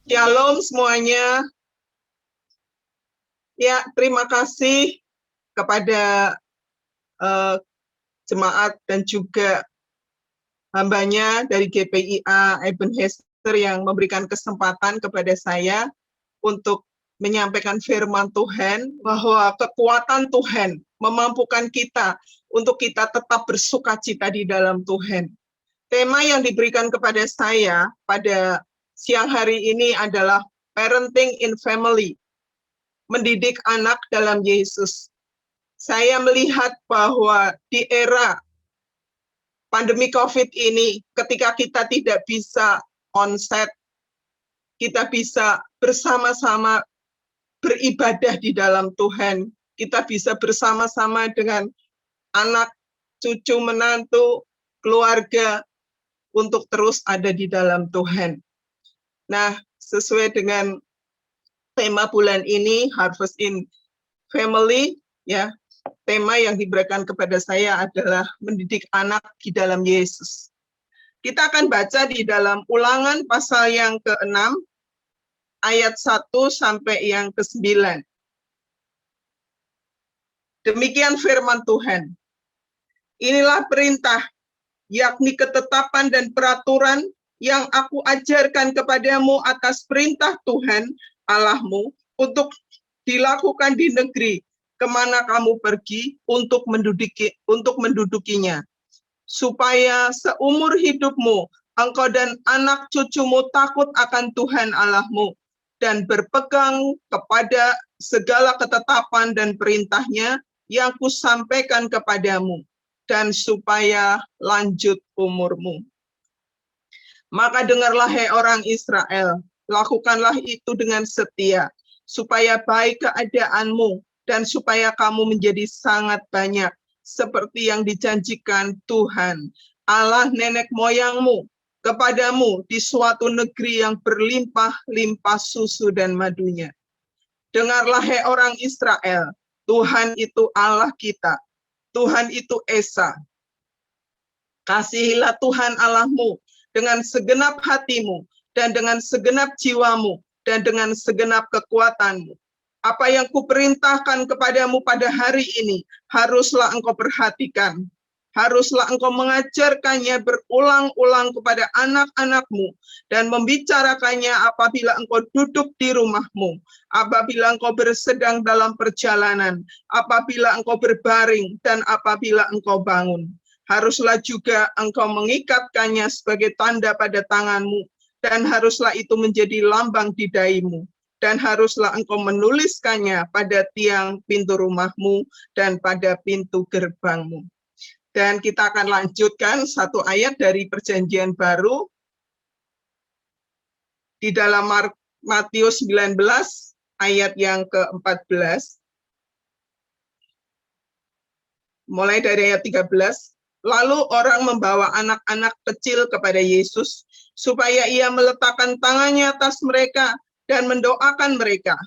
Shalom semuanya. Ya, terima kasih kepada jemaat dan juga hambanya dari GPIA Ebenezer yang memberikan kesempatan kepada saya untuk menyampaikan firman Tuhan, bahwa kekuatan Tuhan memampukan kita untuk kita tetap bersukacita di dalam Tuhan. Tema yang diberikan kepada saya pada siang hari ini adalah Parenting in Family, mendidik anak dalam Yesus. Saya melihat bahwa di era pandemi COVID ini, ketika kita tidak bisa onsite, kita bisa bersama-sama beribadah di dalam Tuhan. Kita bisa bersama-sama dengan anak, cucu, menantu, keluarga, untuk terus ada di dalam Tuhan. Nah, sesuai dengan tema bulan ini, Harvest in Family, ya, tema yang diberikan kepada saya adalah mendidik anak di dalam Yesus. Kita akan baca di dalam Ulangan pasal yang ke-6, ayat 1 sampai yang ke-9. Demikian firman Tuhan. Inilah perintah, yakni ketetapan dan peraturan yang aku ajarkan kepadamu atas perintah Tuhan Allahmu untuk dilakukan di negeri kemana kamu pergi untuk mendudukinya, supaya seumur hidupmu engkau dan anak cucumu takut akan Tuhan Allahmu dan berpegang kepada segala ketetapan dan perintahnya yang kusampaikan kepadamu, dan supaya lanjut umurmu. Maka dengarlah, hai orang Israel, lakukanlah itu dengan setia, supaya baik keadaanmu, dan supaya kamu menjadi sangat banyak, seperti yang dijanjikan Tuhan, Allah nenek moyangmu, kepadamu di suatu negeri yang berlimpah-limpah susu dan madunya. Dengarlah, hai orang Israel, Tuhan itu Allah kita, Tuhan itu Esa. Kasihilah Tuhan Allahmu dengan segenap hatimu, dan dengan segenap jiwamu, dan dengan segenap kekuatanmu. Apa yang kuperintahkan kepadamu pada hari ini, haruslah engkau perhatikan. Haruslah engkau mengajarkannya berulang-ulang kepada anak-anakmu, dan membicarakannya apabila engkau duduk di rumahmu, apabila engkau bersedang dalam perjalanan, apabila engkau berbaring, dan apabila engkau bangun. Haruslah juga engkau mengikatkannya sebagai tanda pada tanganmu, dan haruslah itu menjadi lambang di dahimu, dan haruslah engkau menuliskannya pada tiang pintu rumahmu dan pada pintu gerbangmu. Dan kita akan lanjutkan satu ayat dari Perjanjian Baru di dalam Matius 19 ayat yang ke-14. Mulai dari ayat 13. Lalu orang membawa anak-anak kecil kepada Yesus, supaya ia meletakkan tangannya atas mereka dan mendoakan mereka.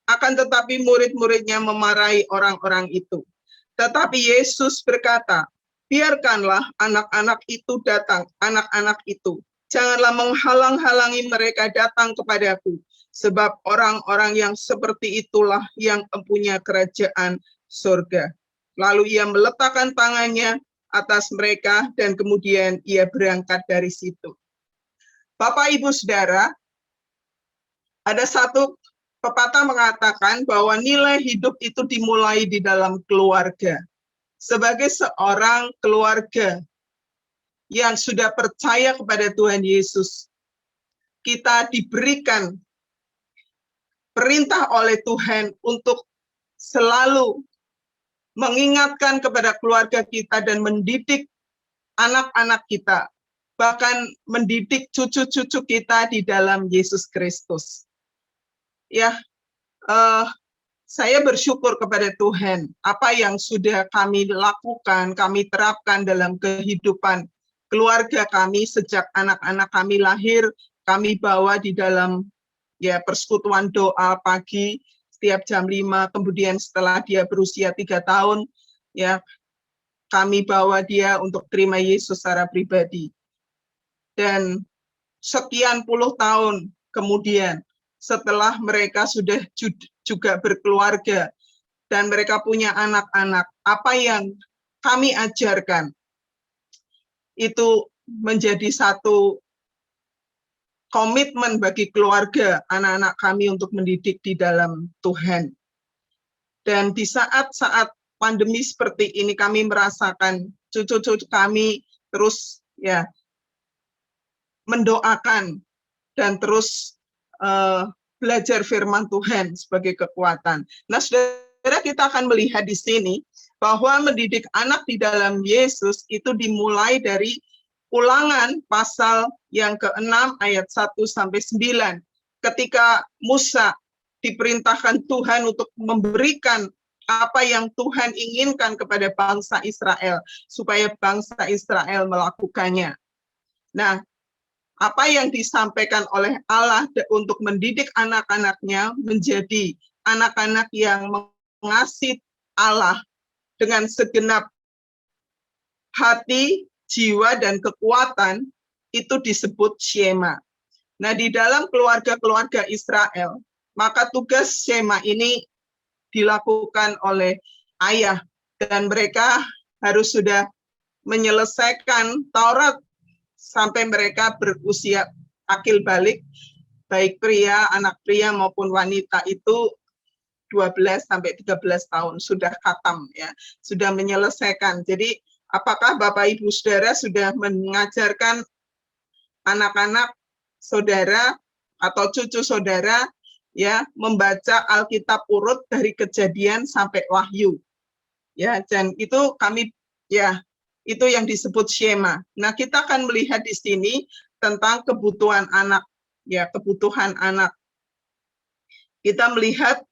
Akan tetapi murid-muridnya memarahi orang-orang itu. Tetapi Yesus berkata, biarkanlah anak-anak itu datang, anak-anak itu. Janganlah menghalang-halangi mereka datang kepadaku, sebab orang-orang yang seperti itulah yang mempunyai kerajaan surga. Lalu ia meletakkan tangannya atas mereka, dan kemudian ia berangkat dari situ. Bapak, Ibu, Saudara, ada satu pepatah mengatakan bahwa nilai hidup itu dimulai di dalam keluarga. Sebagai seorang keluarga yang sudah percaya kepada Tuhan Yesus, kita diberikan perintah oleh Tuhan untuk selalu mengingatkan kepada keluarga kita dan mendidik anak-anak kita, bahkan mendidik cucu-cucu kita di dalam Yesus Kristus. Ya, saya bersyukur kepada Tuhan, apa yang sudah kami lakukan, kami terapkan dalam kehidupan keluarga kami sejak anak-anak kami lahir, kami bawa di dalam persekutuan doa pagi setiap jam 5, kemudian setelah dia berusia 3 tahun, kami bawa dia untuk terima Yesus secara pribadi. Dan sekian puluh tahun kemudian setelah mereka sudah juga berkeluarga dan mereka punya anak-anak, apa yang kami ajarkan itu menjadi satu komitmen bagi keluarga anak-anak kami untuk mendidik di dalam Tuhan. Dan di saat-saat pandemi seperti ini kami merasakan cucu-cucu kami terus mendoakan dan terus belajar firman Tuhan sebagai kekuatan. Nah, saudara, kita akan melihat di sini bahwa mendidik anak di dalam Yesus itu dimulai dari Ulangan pasal yang ke-6 ayat 1-9. Ketika Musa diperintahkan Tuhan untuk memberikan apa yang Tuhan inginkan kepada bangsa Israel, supaya bangsa Israel melakukannya. Nah, apa yang disampaikan oleh Allah untuk mendidik anak-anaknya menjadi anak-anak yang mengasihi Allah dengan segenap hati, jiwa, dan kekuatan, itu disebut Shema. Nah, di dalam keluarga-keluarga Israel, maka tugas Shema ini dilakukan oleh ayah, dan mereka harus sudah menyelesaikan Taurat sampai mereka berusia akil balik, baik pria, anak pria maupun wanita itu 12 sampai 13 tahun sudah khatam ya, sudah menyelesaikan. Jadi apakah Bapak Ibu Saudara sudah mengajarkan anak-anak saudara atau cucu saudara ya membaca Alkitab urut dari Kejadian sampai Wahyu? Ya, dan itu kami ya itu yang disebut Shema. Nah, kita akan melihat di sini tentang kebutuhan anak ya, kebutuhan anak. Kita melihat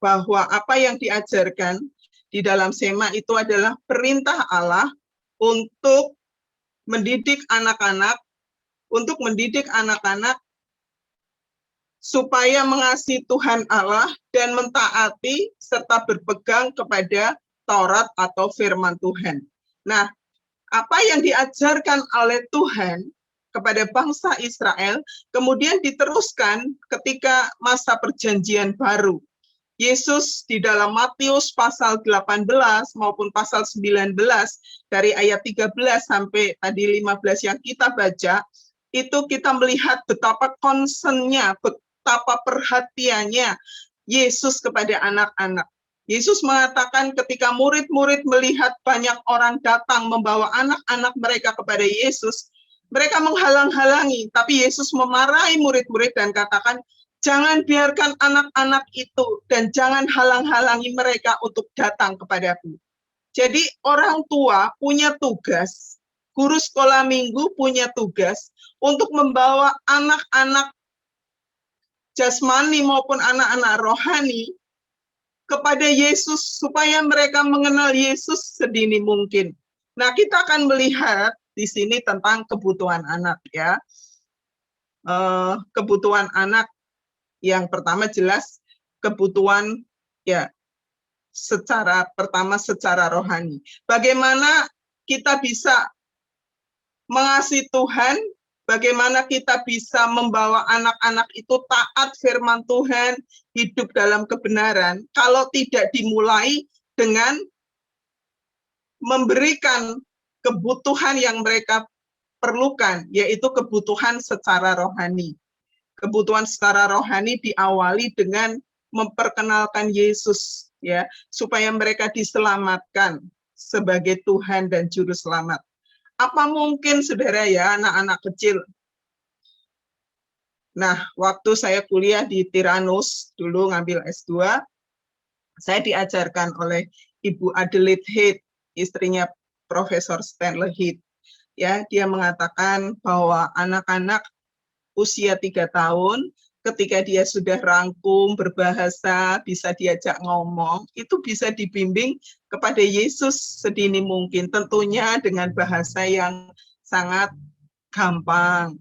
bahwa apa yang diajarkan di dalam Shema itu adalah perintah Allah untuk mendidik anak-anak supaya mengasihi Tuhan Allah dan mentaati serta berpegang kepada Taurat atau firman Tuhan. Nah, apa yang diajarkan oleh Tuhan kepada bangsa Israel kemudian diteruskan ketika masa perjanjian baru. Yesus di dalam Matius pasal 18 maupun pasal 19 dari ayat 13 sampai tadi 15 yang kita baca, itu kita melihat betapa concern-nya, betapa perhatiannya Yesus kepada anak-anak. Yesus mengatakan ketika murid-murid melihat banyak orang datang membawa anak-anak mereka kepada Yesus, mereka menghalang-halangi, tapi Yesus memarahi murid-murid dan katakan, jangan biarkan anak-anak itu dan jangan halang-halangi mereka untuk datang kepadaku. Jadi orang tua punya tugas, guru sekolah minggu punya tugas untuk membawa anak-anak jasmani maupun anak-anak rohani kepada Yesus supaya mereka mengenal Yesus sedini mungkin. Nah, kita akan melihat di sini tentang kebutuhan anak ya. Kebutuhan anak yang pertama jelas kebutuhan ya secara rohani. Bagaimana kita bisa mengasihi Tuhan, bagaimana kita bisa membawa anak-anak itu taat firman Tuhan, hidup dalam kebenaran, kalau tidak dimulai dengan memberikan kebutuhan yang mereka perlukan, yaitu kebutuhan secara rohani. Kebutuhan secara rohani diawali dengan memperkenalkan Yesus ya, supaya mereka diselamatkan sebagai Tuhan dan juru selamat. Apa mungkin saudara ya anak-anak kecil? Nah, waktu saya kuliah di Tyrannus dulu ngambil S2, saya diajarkan oleh Ibu Adelaide Heath, istrinya Profesor Stanley Heath. Ya, dia mengatakan bahwa anak-anak usia 3 tahun, ketika dia sudah rangkum, berbahasa, bisa diajak ngomong, itu bisa dibimbing kepada Yesus sedini mungkin. Tentunya dengan bahasa yang sangat gampang,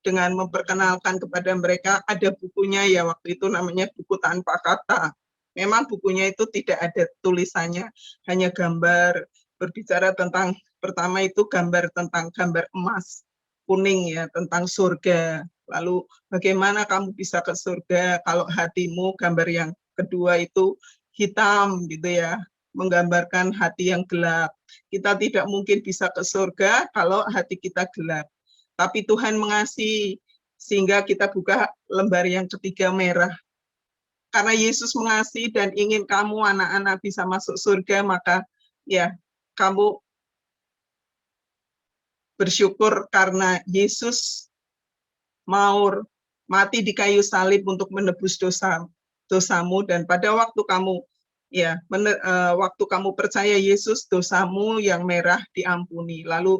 dengan memperkenalkan kepada mereka, ada bukunya ya, waktu itu namanya buku tanpa kata. Memang bukunya itu tidak ada tulisannya, hanya gambar, berbicara tentang, pertama itu gambar tentang gambar emas, kuning ya, tentang surga. Lalu bagaimana kamu bisa ke surga kalau hatimu, gambar yang kedua itu hitam gitu ya, menggambarkan hati yang gelap. Kita tidak mungkin bisa ke surga kalau hati kita gelap. Tapi Tuhan mengasihi sehingga kita buka lembar yang ketiga merah. Karena Yesus mengasihi dan ingin kamu anak-anak bisa masuk surga, maka ya kamu bersyukur karena Yesus mau mati di kayu salib untuk menebus dosamu, dan pada waktu kamu waktu kamu percaya Yesus, dosamu yang merah diampuni. Lalu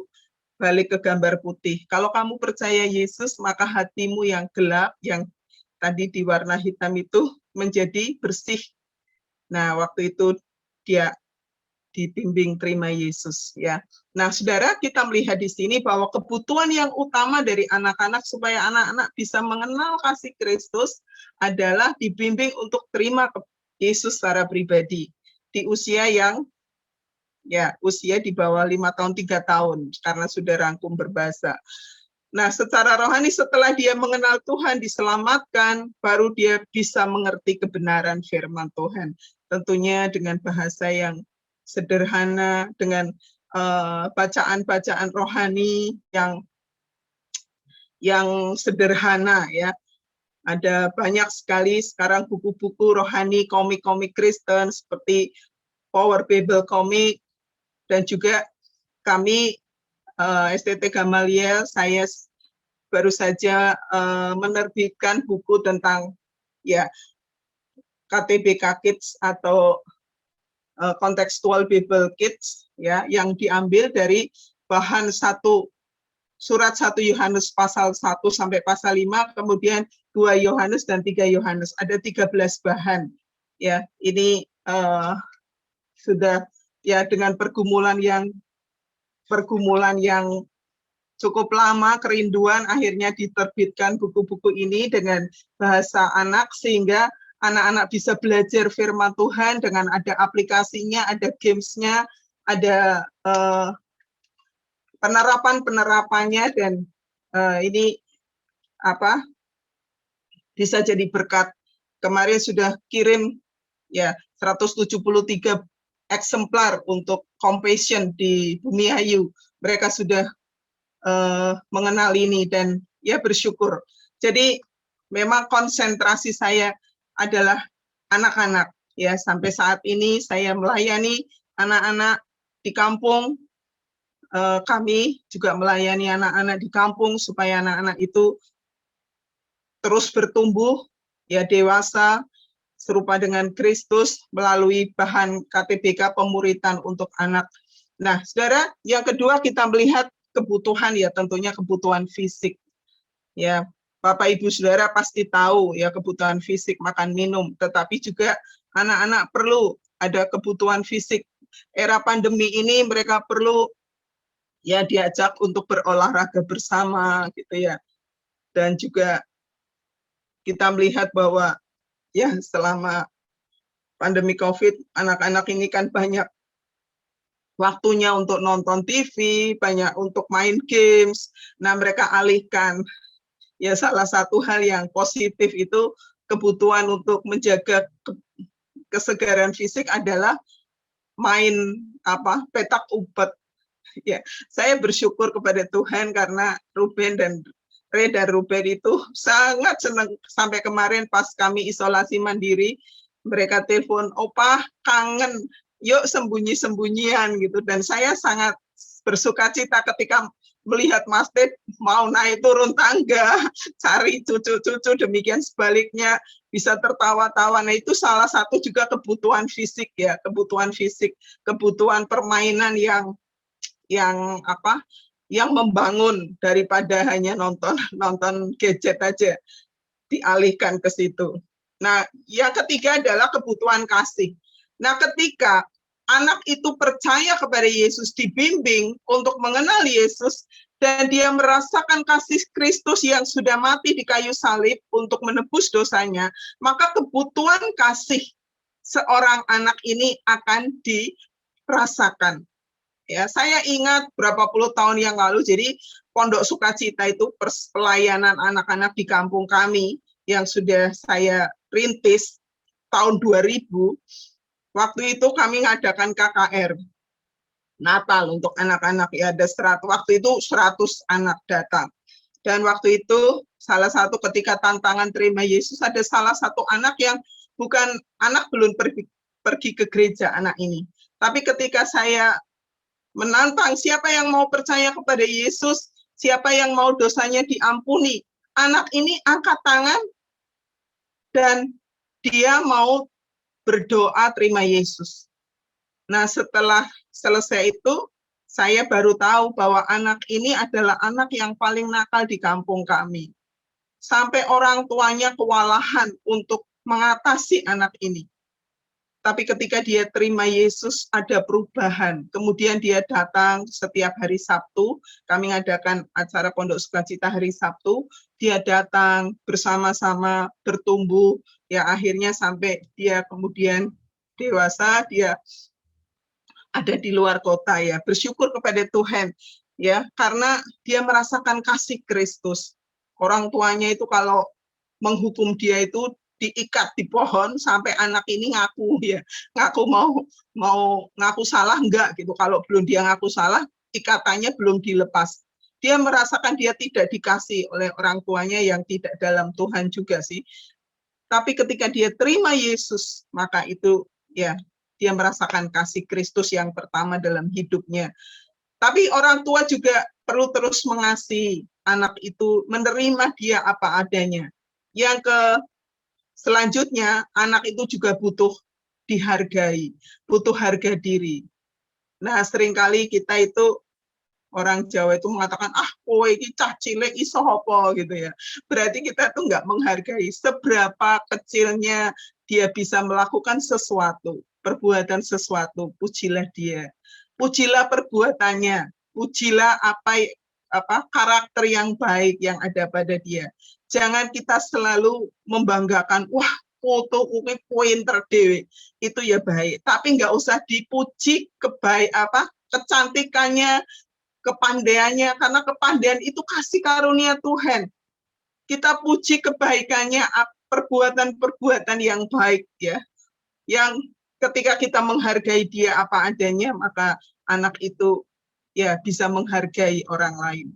balik ke gambar putih. Kalau kamu percaya Yesus, maka hatimu yang gelap, yang tadi di warna hitam itu menjadi bersih. Nah, waktu itu dia dibimbing terima Yesus ya. Nah, Saudara, kita melihat di sini bahwa kebutuhan yang utama dari anak-anak supaya anak-anak bisa mengenal kasih Kristus adalah dibimbing untuk terima Yesus secara pribadi di usia yang usia di bawah 5 tahun 3 tahun karena sudah rangkum berbahasa. Nah, secara rohani setelah dia mengenal Tuhan, diselamatkan, baru dia bisa mengerti kebenaran firman Tuhan. Tentunya dengan bahasa yang sederhana, dengan bacaan-bacaan rohani yang sederhana ya. Ada banyak sekali sekarang buku-buku rohani, komik-komik Kristen seperti Power Bible Comic, dan juga kami STT Gamaliel, saya baru saja menerbitkan buku tentang KTBK Kids atau Contextual Bible Kids ya, yang diambil dari bahan surat 1 Yohanes pasal 1 sampai pasal 5, kemudian 2 Yohanes dan 3 Yohanes. Ada 13 bahan. Ya, ini sudah ya dengan pergumulan yang cukup lama, kerinduan, akhirnya diterbitkan buku-buku ini dengan bahasa anak sehingga anak-anak bisa belajar firman Tuhan dengan ada aplikasinya, ada gamesnya, ada penerapannya, dan ini bisa jadi berkat. Kemarin sudah kirim 173 eksemplar untuk Compassion di Bumiayu. Mereka sudah mengenal ini dan bersyukur. Jadi memang konsentrasi saya adalah anak-anak ya. Sampai saat ini saya melayani anak-anak di kampung. Kami juga melayani anak-anak di kampung supaya anak-anak itu terus bertumbuh dewasa serupa dengan Kristus melalui bahan KTBK pemuritan untuk anak. Nah, Saudara, yang kedua kita melihat kebutuhan tentunya kebutuhan fisik. Ya, Bapak Ibu Saudara pasti tahu kebutuhan fisik, makan minum, tetapi juga anak-anak perlu ada kebutuhan fisik. Era pandemi ini mereka perlu diajak untuk berolahraga bersama gitu ya. Dan juga kita melihat bahwa selama pandemi Covid, anak-anak ini kan banyak waktunya untuk nonton TV, banyak untuk main games. Nah, mereka alihkan. Salah satu hal yang positif itu kebutuhan untuk menjaga kesegaran fisik adalah main petak umpet. Saya bersyukur kepada Tuhan karena Ruben dan Ruben itu sangat senang. Sampai kemarin pas kami isolasi mandiri, mereka telepon, "Opa, kangen, yuk sembunyi-sembunyian," gitu. Dan saya sangat bersukacita ketika melihat Mas Ted mau naik turun tangga, cari cucu-cucu, demikian sebaliknya bisa tertawa-tawa. Nah, itu salah satu juga kebutuhan fisik kebutuhan fisik, kebutuhan permainan yang membangun daripada hanya nonton gadget aja, dialihkan ke situ. Nah, yang ketiga adalah kebutuhan kasih. Nah, ketika anak itu percaya kepada Yesus, dibimbing untuk mengenal Yesus, dan dia merasakan kasih Kristus yang sudah mati di kayu salib untuk menebus dosanya, maka kebutuhan kasih seorang anak ini akan dirasakan. Ya, saya ingat berapa puluh tahun yang lalu, jadi Pondok Sukacita itu pelayanan anak-anak di kampung kami yang sudah saya rintis tahun 2000. Waktu itu kami ngadakan KKR Natal untuk anak-anak, ya ada 100, waktu itu 100 anak datang. Dan waktu itu salah satu ketika tantangan terima Yesus, ada salah satu anak yang bukan anak belum pergi ke gereja, anak ini. Tapi ketika saya menantang siapa yang mau percaya kepada Yesus, siapa yang mau dosanya diampuni, anak ini angkat tangan dan dia mau berdoa terima Yesus. Nah, setelah selesai itu, saya baru tahu bahwa anak ini adalah anak yang paling nakal di kampung kami. Sampai orang tuanya kewalahan untuk mengatasi anak ini. Tapi ketika dia terima Yesus, ada perubahan. Kemudian dia datang setiap hari Sabtu. Kami ngadakan acara Pondok Sukacita hari Sabtu. Dia datang bersama-sama bertumbuh. Ya akhirnya sampai dia kemudian dewasa, dia ada di luar kota, ya. Bersyukur kepada Tuhan, ya, karena dia merasakan kasih Kristus. Orang tuanya itu kalau menghukum dia itu diikat di pohon sampai anak ini ngaku, ya, ngaku mau ngaku salah enggak gitu. Kalau belum dia ngaku salah, ikatannya belum dilepas. Dia merasakan dia tidak dikasih oleh orang tuanya yang tidak dalam Tuhan juga sih. Tapi ketika dia terima Yesus, maka itu ya dia merasakan kasih Kristus yang pertama dalam hidupnya. Tapi orang tua juga perlu terus mengasihi anak itu, menerima dia apa adanya. Yang selanjutnya, anak itu juga butuh dihargai, butuh harga diri. Nah, seringkali kita itu, orang Jawa itu mengatakan, kowe iki cah cilik iso apa gitu ya. Berarti kita tuh nggak menghargai seberapa kecilnya dia bisa melakukan sesuatu, perbuatan sesuatu, pujilah dia. Pujilah perbuatannya, pujilah apa karakter yang baik yang ada pada dia. Jangan kita selalu membanggakan, wah foto uke pointer dewe, itu ya baik. Tapi nggak usah dipuji kecantikannya, kepandaiannya, karena kepandaian itu kasih karunia Tuhan. Kita puji kebaikannya, perbuatan-perbuatan yang baik, ya. Yang ketika kita menghargai dia apa adanya, maka anak itu ya bisa menghargai orang lain.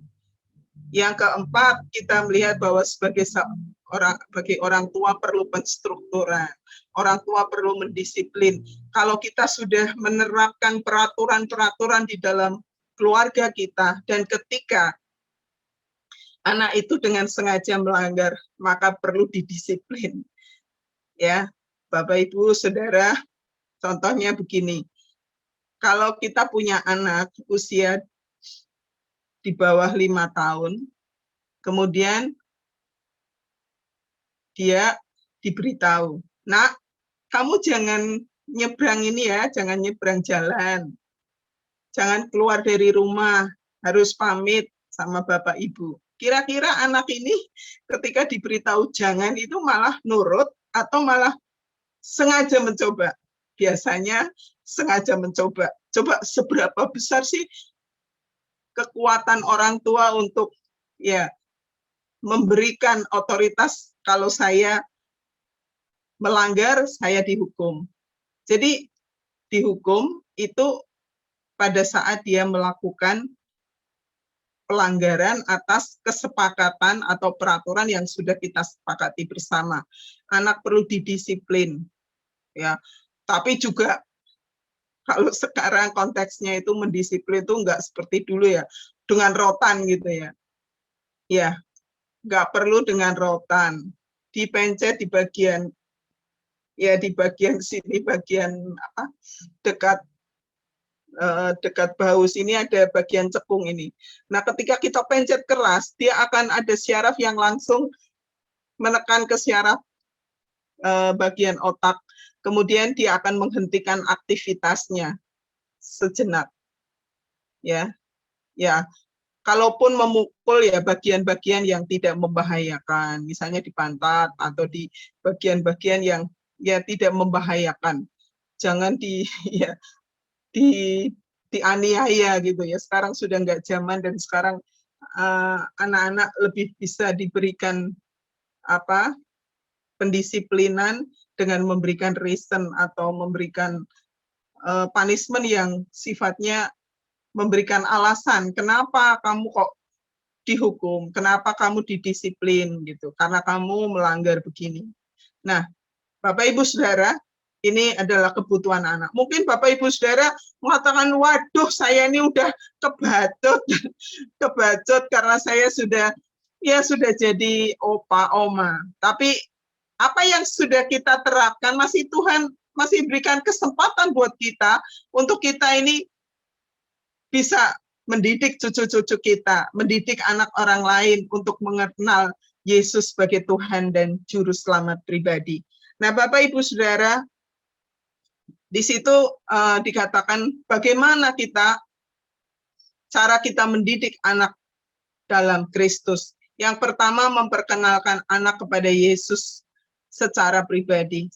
Yang keempat, kita melihat bahwa sebagai orang tua perlu penstrukturan. Orang tua perlu mendisiplin. Kalau kita sudah menerapkan peraturan-peraturan di dalam keluarga kita, dan ketika anak itu dengan sengaja melanggar, maka perlu didisiplin. Ya, Bapak, Ibu, Saudara, contohnya begini. Kalau kita punya anak usia di bawah 5 tahun, kemudian dia diberitahu, nak, kamu jangan nyebrang ini ya, jangan nyebrang jalan, jangan keluar dari rumah, harus pamit sama Bapak Ibu. Kira-kira anak ini ketika diberitahu jangan itu malah nurut atau malah sengaja mencoba? Biasanya sengaja mencoba. Coba seberapa besar sih kekuatan orang tua untuk ya memberikan otoritas, kalau saya melanggar, saya dihukum. Jadi dihukum itu pada saat dia melakukan pelanggaran atas kesepakatan atau peraturan yang sudah kita sepakati bersama. Anak perlu didisiplin, ya. Tapi juga kalau sekarang konteksnya itu mendisiplin itu nggak seperti dulu ya, dengan rotan gitu ya. Ya, nggak perlu dengan rotan. Dipencet di bagian sini, bagian dekat bahu sini ada bagian cekung ini. Nah, ketika kita pencet keras, dia akan ada syaraf yang langsung menekan ke syaraf bagian otak. Kemudian dia akan menghentikan aktivitasnya sejenak. Ya. Kalaupun memukul ya bagian-bagian yang tidak membahayakan, misalnya di pantat atau di bagian-bagian yang ya tidak membahayakan. Jangan di dianiaya gitu ya. Sekarang sudah nggak zaman, dan sekarang anak-anak lebih bisa diberikan apa pendisiplinan dengan memberikan reason atau memberikan punishment yang sifatnya memberikan alasan kenapa kamu kok dihukum, kenapa kamu didisiplin gitu, karena kamu melanggar begini. Nah, Bapak Ibu Saudara, ini adalah kebutuhan anak. Mungkin Bapak Ibu Saudara mengatakan, waduh saya ini udah kebacut, kebacut karena saya sudah jadi opa, oma. Tapi apa yang sudah kita terapkan, Tuhan masih berikan kesempatan buat kita untuk kita ini bisa mendidik cucu-cucu kita, mendidik anak orang lain untuk mengenal Yesus sebagai Tuhan dan Juru Selamat pribadi. Nah, Bapak Ibu Saudara, di situ dikatakan bagaimana cara kita mendidik anak dalam Kristus. Yang pertama, memperkenalkan anak kepada Yesus secara pribadi.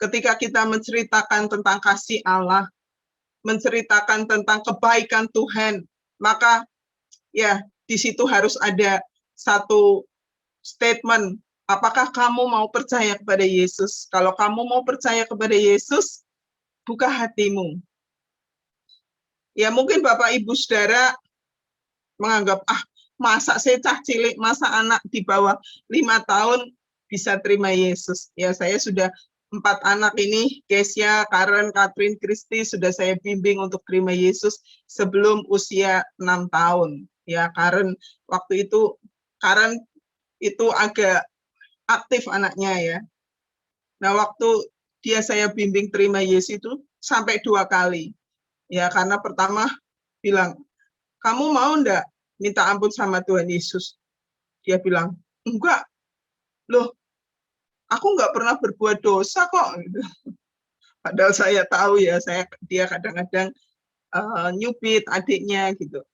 Ketika kita menceritakan tentang kasih Allah, menceritakan tentang kebaikan Tuhan, maka ya di situ harus ada satu statement, apakah kamu mau percaya kepada Yesus? Kalau kamu mau percaya kepada Yesus, buka hatimu. Ya mungkin Bapak Ibu Saudara menganggap, masa saya cah cilik, masa anak di bawah 5 tahun bisa terima Yesus. Ya saya sudah 4 anak ini, Kesia, Karen, Catherine, Kristi, sudah saya bimbing untuk terima Yesus sebelum usia 6 tahun. Ya, Karen itu agak aktif anaknya ya. Nah, waktu saya bimbing terima Yesus itu sampai 2 kali. Ya, karena pertama bilang, kamu mau enggak minta ampun sama Tuhan Yesus? Dia bilang, enggak. Loh, aku nggak pernah berbuat dosa kok. Gitu. Padahal saya tahu ya, dia kadang-kadang nyubit adiknya gitu.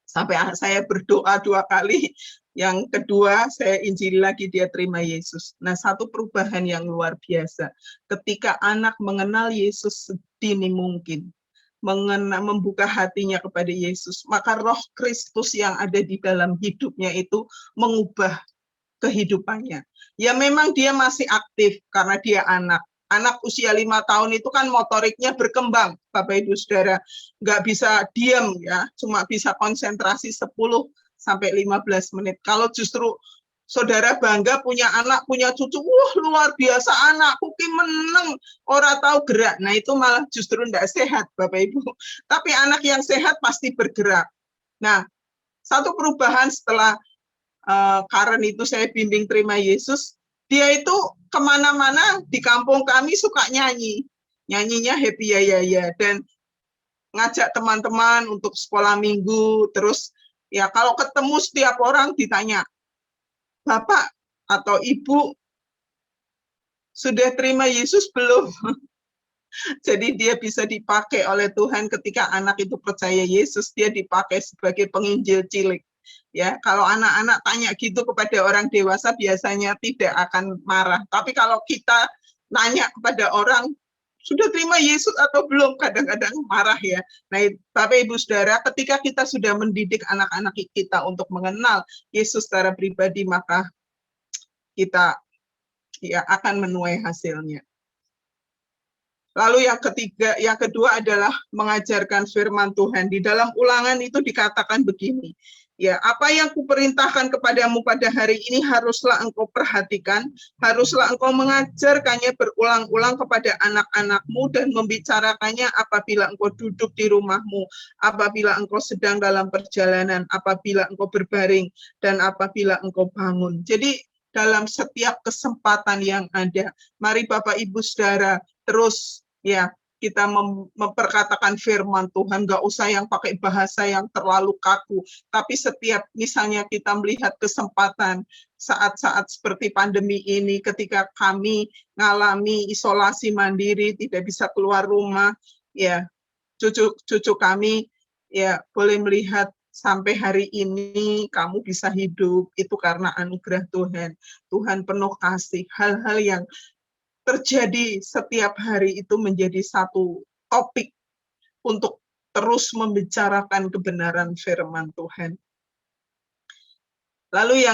Sampai saya berdoa 2 kali, yang kedua saya injili lagi, dia terima Yesus. Nah, satu perubahan yang luar biasa. Ketika anak mengenal Yesus sedini mungkin, membuka hatinya kepada Yesus, maka Roh Kristus yang ada di dalam hidupnya itu mengubah kehidupannya. Ya memang dia masih aktif karena dia anak. Anak usia 5 tahun itu kan motoriknya berkembang, Bapak Ibu Saudara. Nggak bisa diam ya, cuma bisa konsentrasi 10 sampai 15 menit. Kalau justru saudara bangga punya anak, punya cucu, wah luar biasa anakku ki meneng, ora tahu gerak. Nah itu malah justru enggak sehat, Bapak Ibu. Tapi anak yang sehat pasti bergerak. Nah, satu perubahan setelah Karen itu saya bimbing terima Yesus, dia itu kemana-mana di kampung kami suka nyanyi. Nyanyinya happy ya, dan ngajak teman-teman untuk sekolah minggu. Terus ya kalau ketemu setiap orang ditanya, Bapak atau Ibu sudah terima Yesus belum? Jadi dia bisa dipakai oleh Tuhan ketika anak itu percaya Yesus, dia dipakai sebagai penginjil cilik. Ya, kalau anak-anak tanya gitu kepada orang dewasa biasanya tidak akan marah. Tapi kalau kita nanya kepada orang, sudah terima Yesus atau belum? Kadang-kadang marah ya. Nah, Bapak Ibu Saudara, ketika kita sudah mendidik anak-anak kita untuk mengenal Yesus secara pribadi, maka kita ya akan menuai hasilnya. Lalu yang kedua adalah mengajarkan firman Tuhan. Di dalam Ulangan itu dikatakan begini, ya, apa yang kuperintahkan kepadamu pada hari ini haruslah engkau perhatikan, haruslah engkau mengajarkannya berulang-ulang kepada anak-anakmu dan membicarakannya apabila engkau duduk di rumahmu, apabila engkau sedang dalam perjalanan, apabila engkau berbaring, dan apabila engkau bangun. Jadi dalam setiap kesempatan yang ada, mari Bapak Ibu Saudara terus ya kita memperkatakan firman Tuhan, nggak usah yang pakai bahasa yang terlalu kaku, tapi setiap misalnya kita melihat kesempatan saat-saat seperti pandemi ini, ketika kami mengalami isolasi mandiri, tidak bisa keluar rumah, ya cucu kami ya boleh melihat sampai hari ini kamu bisa hidup, itu karena anugerah Tuhan. Tuhan penuh kasih, hal-hal yang terjadi setiap hari itu menjadi satu topik untuk terus membicarakan kebenaran firman Tuhan. Lalu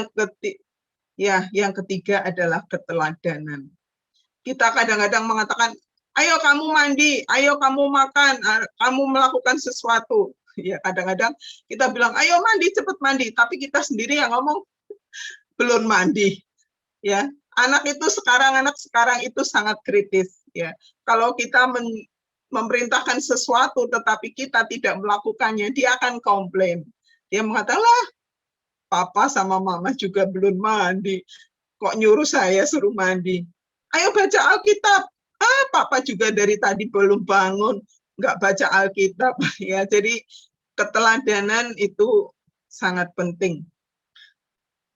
yang ketiga adalah keteladanan. Kita kadang-kadang mengatakan, ayo kamu mandi, ayo kamu makan, kamu melakukan sesuatu. Ya, kadang-kadang kita bilang, ayo mandi, cepat mandi. Tapi kita sendiri yang ngomong, belum mandi. Ya, anak sekarang itu sangat kritis. Ya, kalau kita memerintahkan sesuatu, tetapi kita tidak melakukannya, dia akan komplain. Dia mengatakan, lah, papa sama mama juga belum mandi. Kok nyuruh saya suruh mandi? Ayo baca Alkitab. Papa juga dari tadi belum bangun, nggak baca Alkitab. Ya, jadi keteladanan itu sangat penting.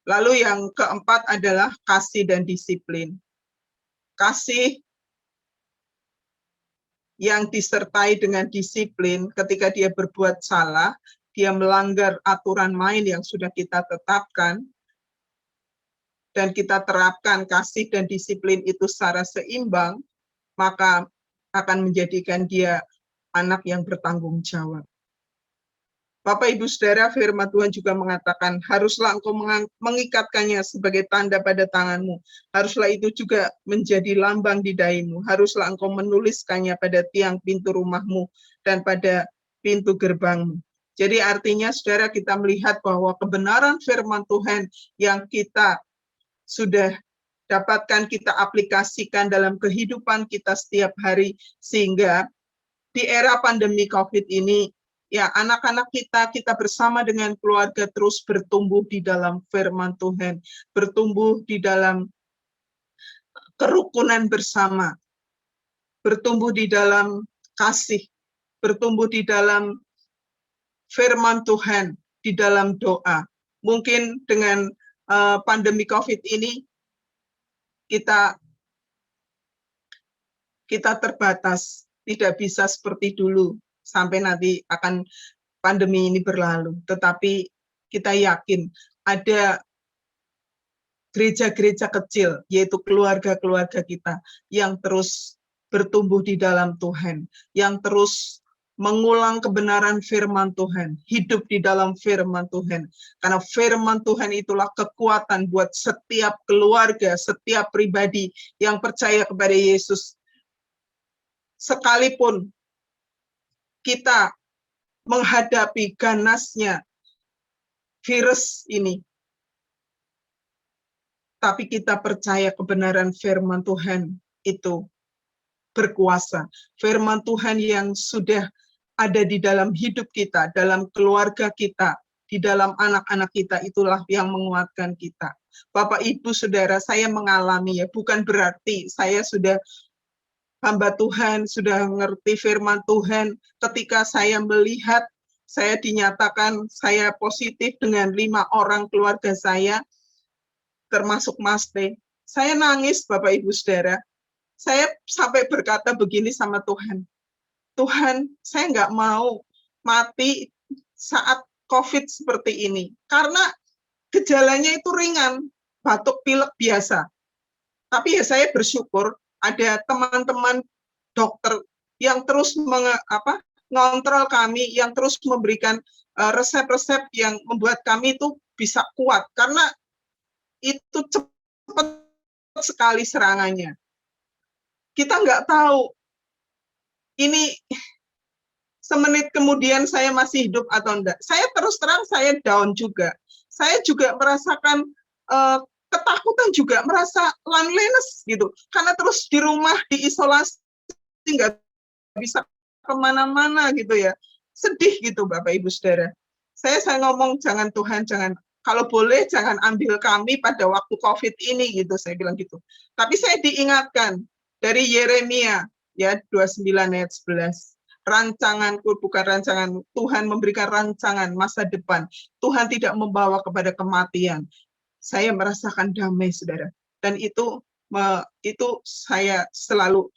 Lalu yang keempat adalah kasih dan disiplin. Kasih yang disertai dengan disiplin ketika dia berbuat salah, dia melanggar aturan main yang sudah kita tetapkan, dan kita terapkan kasih dan disiplin itu secara seimbang, maka akan menjadikan dia anak yang bertanggung jawab. Bapak, Ibu, Saudara, firman Tuhan juga mengatakan, haruslah engkau mengikatkannya sebagai tanda pada tanganmu. Haruslah itu juga menjadi lambang di dahimu. Haruslah engkau menuliskannya pada tiang pintu rumahmu dan pada pintu gerbangmu. Jadi artinya, saudara, kita melihat bahwa kebenaran firman Tuhan yang kita sudah dapatkan, kita aplikasikan dalam kehidupan kita setiap hari, sehingga di era pandemi COVID ini, ya, anak-anak kita bersama dengan keluarga terus bertumbuh di dalam firman Tuhan, bertumbuh di dalam kerukunan bersama, bertumbuh di dalam kasih, bertumbuh di dalam firman Tuhan, di dalam doa. Mungkin dengan pandemi COVID ini, kita terbatas, tidak bisa seperti dulu, sampai nanti akan pandemi ini berlalu. Tetapi kita yakin ada gereja-gereja kecil, yaitu keluarga-keluarga kita, yang terus bertumbuh di dalam Tuhan, yang terus mengulang kebenaran firman Tuhan, hidup di dalam firman Tuhan. Karena firman Tuhan itulah kekuatan buat setiap keluarga, setiap pribadi yang percaya kepada Yesus. Sekalipun kita menghadapi ganasnya virus ini, tapi kita percaya kebenaran firman Tuhan itu berkuasa. Firman Tuhan yang sudah ada di dalam hidup kita, dalam keluarga kita, di dalam anak-anak kita, itulah yang menguatkan kita. Bapak, Ibu, Saudara, saya mengalami, ya, bukan berarti saya sudah hamba Tuhan, sudah mengerti firman Tuhan. Ketika saya melihat, saya dinyatakan saya positif dengan 5 orang keluarga saya, termasuk Mas T. Saya nangis, Bapak, Ibu, Saudara. Saya sampai berkata begini sama Tuhan, Tuhan, saya nggak mau mati saat COVID seperti ini, karena gejalanya itu ringan, batuk pilek biasa. Tapi ya saya bersyukur ada teman-teman dokter yang terus ngontrol kami, yang terus memberikan resep-resep yang membuat kami itu bisa kuat, karena itu cepat sekali serangannya. Kita nggak tahu ini semenit kemudian saya masih hidup atau enggak. Saya terus terang saya down juga. Saya juga merasakan ketakutan juga, merasa loneliness gitu. Karena terus di rumah, diisolasi, nggak bisa kemana-mana gitu ya. Sedih gitu, Bapak, Ibu, Saudara. Saya ngomong, jangan Tuhan, jangan. Kalau boleh, jangan ambil kami pada waktu COVID ini, gitu. Saya bilang gitu. Tapi saya diingatkan dari Yeremia, ya, 29 ayat 11. Rancanganku bukan rancangan, Tuhan memberikan rancangan masa depan. Tuhan tidak membawa kepada kematian. Saya merasakan damai, saudara. Dan itu saya selalu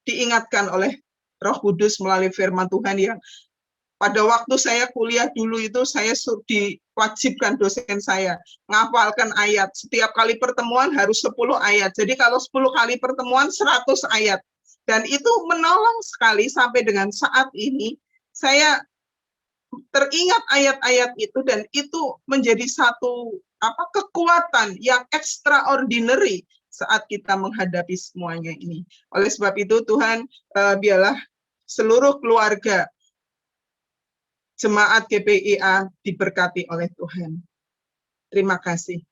diingatkan oleh Roh Kudus melalui firman Tuhan yang pada waktu saya kuliah dulu itu saya diwajibkan dosen saya ngapalkan ayat. Setiap kali pertemuan harus 10 ayat. Jadi kalau 10 kali pertemuan 100 ayat. Dan itu menolong sekali sampai dengan saat ini. saya teringat ayat-ayat itu, dan itu menjadi satu kekuatan yang extraordinary saat kita menghadapi semuanya ini. Oleh sebab itu Tuhan, biarlah seluruh keluarga jemaat GPIA diberkati oleh Tuhan. Terima kasih.